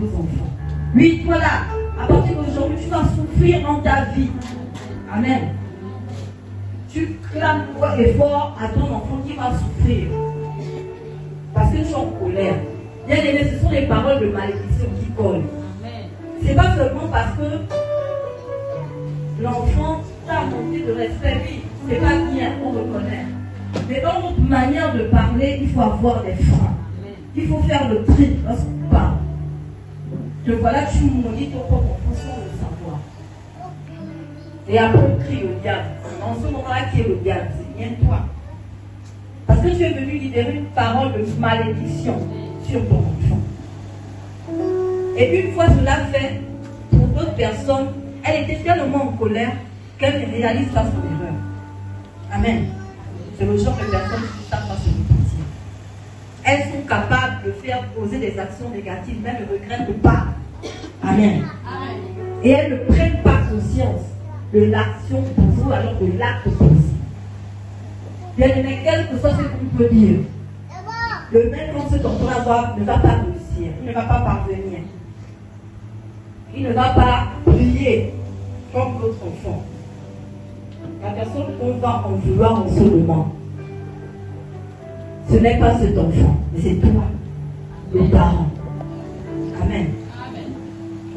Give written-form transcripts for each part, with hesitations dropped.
vos enfants. Oui, voilà, à partir d'aujourd'hui, tu vas souffrir dans ta vie. Amen. Tu clames fort et fort à ton enfant qui va souffrir. Parce que tu es en colère. Bien aimé, ce sont les paroles de malédiction qui collent. Ce n'est pas seulement parce que l'enfant t'a manqué de respect. Oui, ce n'est pas bien, on reconnaît. Mais dans notre manière de parler, il faut avoir des freins. Il faut faire le tri lorsqu'on parle. Que voilà, tu maudis ton propre enfant sans le savoir. Et après, on crie au diable. En ce moment-là, qui est le diable? C'est bien toi. Parce que tu es venu libérer une parole de malédiction sur ton enfant. Et une fois cela fait, pour d'autres personnes, elle était tellement en colère qu'elle ne réalise pas son erreur. Amen. C'est le genre de personnes qui ne savent pas se repentir. Elles sont capables de faire poser des actions négatives, mais elles ne regrettent pas. Amen. Et elles ne prennent pas conscience de l'action posée alors de l'acte posé. Bien aimé, quel que soit ce qu'on peut dire, le même quand cet enfant ne va pas réussir, il ne va pas parvenir. Il ne va pas prier comme l'autre enfant. La personne qu'on va en vouloir en ce moment, ce n'est pas cet enfant, mais c'est toi, le parent. Amen.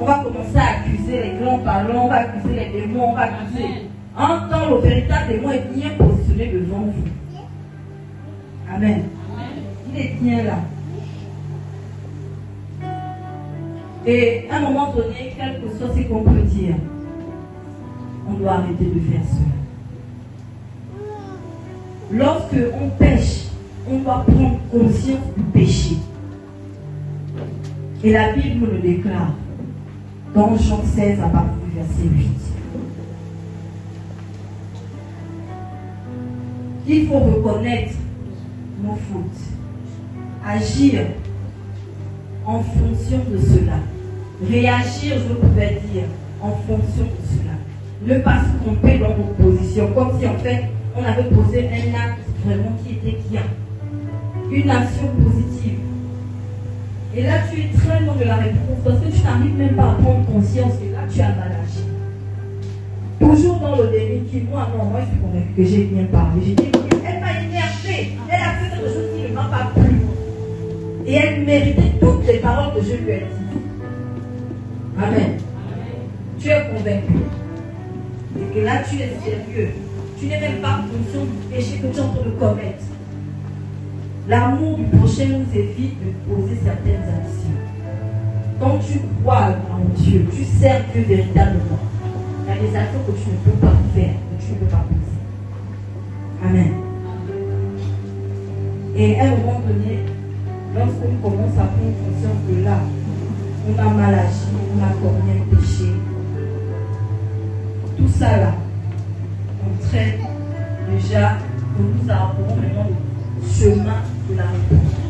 On va commencer à accuser les grands parlants, on va accuser les démons, on va accuser. En temps, le véritable démon est bien positionné devant vous. Amen. Il est bien là. Et à un moment donné, quel que soit ce qu'on peut dire, on doit arrêter de faire cela. Lorsque on pêche, on doit prendre conscience du péché. Et la Bible nous le déclare dans Jean 16 à partir du verset 8. Il faut reconnaître nos fautes, agir en fonction de cela, réagir, je pouvais dire, en fonction de cela. Ne pas se tromper dans nos positions, comme si en fait on avait posé un acte vraiment qui était bien, une action positive. Et là tu es très loin de la réponse parce que tu n'arrives même pas à prendre conscience que là tu as mal agi. Toujours dans le déni qui, moi je suis convaincue que j'ai bien parlé. J'ai dit, elle m'a énervé, elle a fait quelque chose qui ne m'a pas plu. Et elle méritait toutes les paroles que je lui ai dites. Amen. Tu es convaincu. Et que là tu es sérieux. Tu n'es même pas conscient du péché que tu es en train de commettre. L'amour du prochain nous évite de poser certaines actions. Quand tu crois en Dieu, tu sers Dieu véritablement. Il y a des actions que tu ne peux pas faire, que tu ne peux pas poser. Amen. Et à un moment donné, lorsqu'on commence à prendre conscience que là, on a mal agi, on a commis un péché, tout ça là, entraîne déjà que nous avons maintenant le chemin de la réponse.